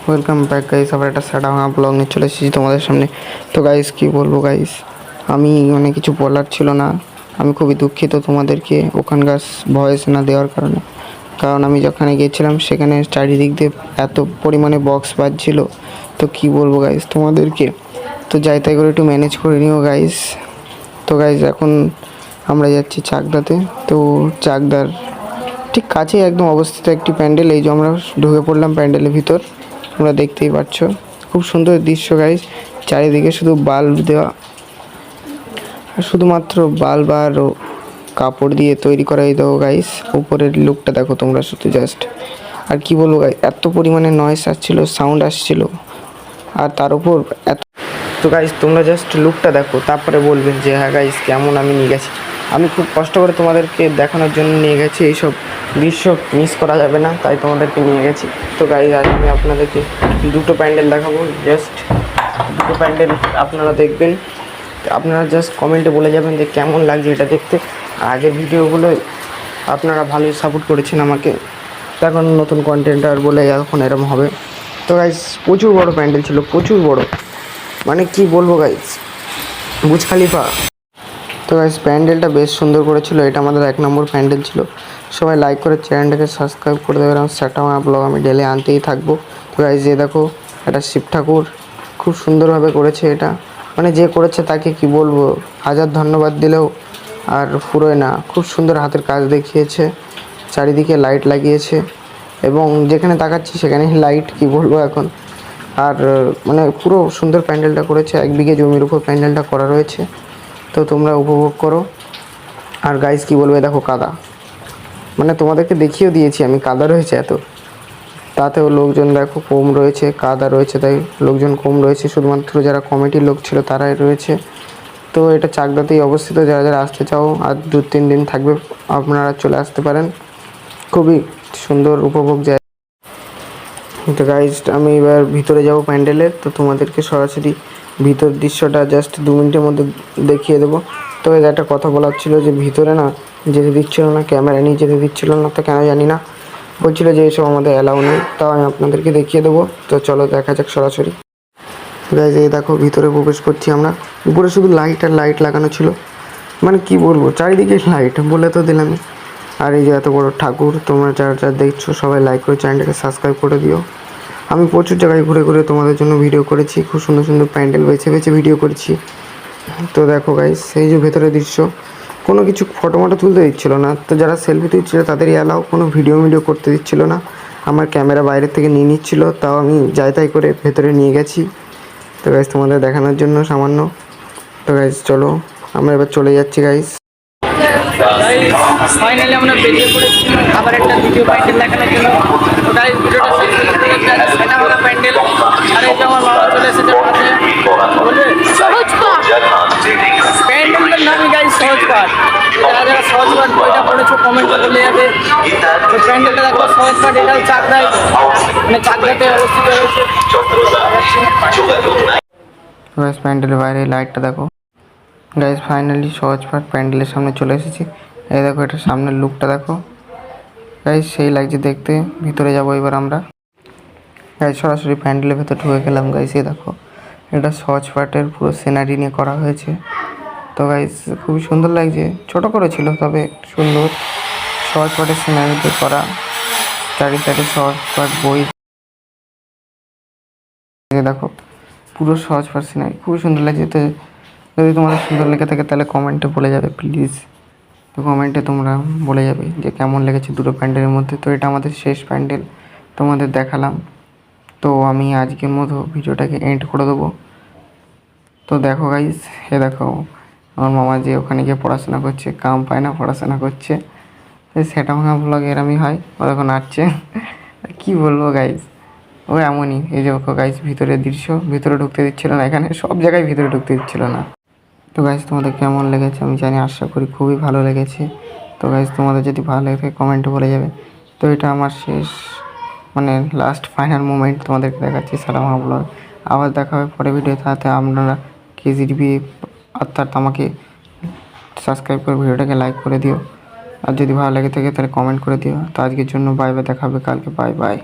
Welcome back guys, আবার একটা sad blog নিয়ে চলে এসেছি তোমাদের সামনে। তো গাইস কী বলবো গাইস, আমি কিছু বলার ছিল না। আমি খুবই দুঃখিত তোমাদেরকে ওখানকার ভয়েস না দেওয়ার কারণে। কারণ আমি যেখানে গিয়েছিলাম সেখানে চারিদিক দিয়ে এত পরিমাণে বক্স বাজছিল, তো কী বলবো গাইস তোমাদেরকে। তো যাই তাই করে একটু ম্যানেজ করে নিও গাইস। তো গাইস এখন আমরা যাচ্ছি চাকদাতে। তো চাকদার ঠিক কাছেই একদম অবস্থিত একটি প্যান্ডেল, এই যে আমরা ঢুকে পড়লাম প্যান্ডেলের ভিতর। তোমরা দেখতেই পাচ্ছ খুব সুন্দর দৃশ্য গাইস, চারিদিকে শুধু বাল্ব দেওয়া, আর শুধুমাত্র বাল্ব আর কাপড় দিয়ে তৈরি করা। এই দেখো গাইস, উপরের লুকটা দেখো তোমরা শুধু জাস্ট। আর কি বলবো গাইস, এত পরিমাণে নয়েজ আসছিল, সাউন্ড আসছিল, আর তার উপর এত। তো গাইস তোমরা জাস্ট লুকটা দেখো, তারপরে বলবেন যে হ্যাঁ গাইস কেমন আমি নিয়ে গেছি। আমি খুব কষ্ট করে তোমাদেরকে দেখানোর জন্য নিয়ে গেছি, এইসব দৃশ্য মিস করা যাবে না, তাই তোমাদেরকে নিয়ে গেছি। তো গাইস আজ আমি আপনাদেরকে দুটো প্যান্ডেল দেখাবো, জাস্ট দুটো প্যান্ডেল আপনারা দেখবেন। আপনারা জাস্ট কমেন্টে বলে যাবেন যে কেমন লাগছে এটা দেখতে। আগের ভিডিওগুলো আপনারা ভালোই সাপোর্ট করেছেন আমাকে, এখন নতুন কন্টেন্টার বলে এখন এরকম হবে। তো গাইস প্রচুর বড় প্যান্ডেল ছিল, প্রচুর বড়, মানে কি বলবো গাইস, বুর্জ খলিফা। তো গাইস প্যান্ডেলটা বেশ সুন্দর করেছিল, এটা আমাদের 1 নম্বর প্যান্ডেল ছিল। সবাই লাইক করে চ্যানেলটাকে সাবস্ক্রাইব করে দেবেন, আর স্যাটামা ব্লগ আমি ডেলি আনতেই থাকবো। তো গাইস যে দেখো, এটা শিব ঠাকুর খুব সুন্দরভাবে করেছে এটা, মানে যে করেছে তাকে কি বলবো, হাজার ধন্যবাদ দিলেও আর ফুরোয় না। খুব সুন্দর হাতের কাজ দেখিয়েছে, চারিদিকে লাইট লাগিয়েছে, এবং যেখানে তাকাচ্ছি সেখানে লাইট, কি বলবো এখন। আর পুরো সুন্দর প্যান্ডেলটা করেছে, 1 বিঘে জমির উপর প্যান্ডেলটা করা রয়েছে। তো তোমরা উপভোগ করো। আর গাইস কি বলবে, দেখো কাদা, তোমাদেরকে দেখিয়েও দিয়েছি আমি, কাদা রয়েছে এত, তাতেও লোকজন দেখো কম রয়েছে, কাদা রয়েছে তাই লোকজন কম রয়েছে, শুধুমাত্র যারা কমিটির লোক ছিল তারাই রয়েছে। তো এটা চাকদাতেই অবস্থিত, যারা যারা আসতে চাও আর 2-3 দিন থাকবে আপনারা চলে আসতে পারেন, খুবই সুন্দর উপভোগ যায়। তো গাইজ আমি এবার ভিতরে যাব প্যান্ডেলের, তো তোমাদেরকে সরাসরি ভিতর দৃশ্যটা জাস্ট 2 মিনিটের মধ্যে দেখিয়ে দেবো। তো এর একটা কথা বলার ছিল যে ভিতরে না যেতে দিচ্ছিল না, ক্যামেরা নিয়ে যেতে দিচ্ছিল না, তো কেন জানি না, বলছিল যে এইসব আমাদের অ্যালাউ নেই। তাও আমি আপনাদেরকে দেখিয়ে দেবো, তো চলো দেখা যাক সরাসরি। গাইজ এই দেখো ভিতরে প্রবেশ করছি আমরা। উপরে শুধু লাইট আর লাইট লাগানো ছিল, কি বলবো, চারিদিকে লাইট বলে তো দিলামই। আর এই যে এত বড় ঠাকুর, তোমরা যারা যারা দেখছো সবাই লাইক করে চ্যানেলটাকে সাবস্ক্রাইব করে দিও। আমি প্রচুর জায়গায় ঘুরে ঘুরে তোমাদের জন্য ভিডিও করেছি, খুব সুন্দর সুন্দর প্যান্ডেল বেছে বেছে ভিডিও করেছি। তো দেখো গাইস, সেই যে ভেতরের দৃশ্য, কোনো কিছু ফটো মটো তুলতে দিচ্ছিলো না, তো যারা সেলফি তুলছিল তাদেরই অ্যালাউ, কোনো ভিডিও করতে দিচ্ছিলো না। আমার ক্যামেরা বাইরের থেকে নিয়ে নিচ্ছিলো, তাও আমি যাই তাই করে ভেতরে নিয়ে গেছি। তো গাইস তোমাদের দেখানোর জন্য সামান্য। তো গাইস চলো আমরা এবার চলে যাচ্ছি গাইস। ফাইনালি আমরা বেরিয়ে পড়েছি আবার একটা দ্বিতীয় প্যান্ডেল দেখানোর জন্য। তো গাইস ভিডিওটা শেষ করতে সেটা হলো প্যান্ডেল, আর এই যে আমার মামা চলে এসেছে পাশে, বলে সহজ পাঠ, প্যান্ডেলটার নামই গাইস সহজ পাঠ। যারা যারা সহজ পাঠ বইটা পড়েছো কমেন্টে বলে যাবে। তো প্যান্ডেলটা দেখো সহজ পাঠ, এটাও চাকদায়, চাকদাতে অবস্থিত রয়েছে। গাইস প্যান্ডেলের বাইরে লাইটটা দেখো। গাইস ফাইনালি সহজ পাঠ প্যান্ডেলের সামনে চলে এসেছি। এই দেখো এটা সামনের লুকটা দেখো গাইস, সেই লাগছে দেখতে। ভিতরে যাবো এবার আমরা। গাইস সরাসরি প্যান্ডেলের ভেতর ঢুকে গেলাম। গাইস এই দেখো, এটা সহজ পাঠের পুরো সিনারি নিয়ে করা হয়েছে। তো গাইস খুবই সুন্দর লাগছে, ছোট করেছিল তবে সুন্দর, সহজ পাঠের সিনারিতে করা, চারি সাইডে সহজ পাঠ বই দেখো, পুরো সহজ পাঠ সিনারি খুবই সুন্দর লাগছে। তো যদি তোমাদের সুন্দর লেগে থাকে তাহলে কমেন্টে বলে যাবে প্লিজ। তো কমেন্টে তোমরা বলে যাবে যে কেমন লেগেছে দুটো প্যান্ডেলের মধ্যে। তো এটা আমাদের শেষ প্যান্ডেল তোমাদের দেখালাম। তো আমি আজকের মতো ভিডিওটাকে এন্ড করে দেবো। তো দেখো গাইস, দেখো আমার মামা যে ওখানে গিয়ে পড়াশোনা করছে, কাম পায় না পড়াশোনা করছে, সেটা ভাঙা ব্লগ এরমই হয়, ও দেখো নাচছে। কি বলবো গাইস, ও এমনই। এই যে ওকে গাইস ভিতরের দৃশ্য, ভিতরে ঢুকতে দিচ্ছিল না, এখানে সব জায়গায় ভিতরে ঢুকতে দিচ্ছিল না। তো গাইস তোমাদের কেমন লেগেছে আমি জানি, আশা করি খুবই ভালো লেগেছে। তো গাইস তোমাদের যদি ভালো লেগে থাকে কমেন্টে বলে যাবে। তো এটা আমার শেষ লাস্ট ফাইনাল মুমেন্ট তোমাদেরকে দেখাচ্ছি সালামা ব্লগ। আবার দেখা হবে পরে ভিডিও, তাতে আপনারা কেজিডিবি অর্থাৎ আমাকে সাবস্ক্রাইব করে ভিডিওটাকে লাইক করে দিও, আর যদি ভালো লেগে থাকে তাহলে কমেন্ট করে দিও। তো আজকের জন্য বাই বাই, দেখা হবে কালকে, বাই বাই।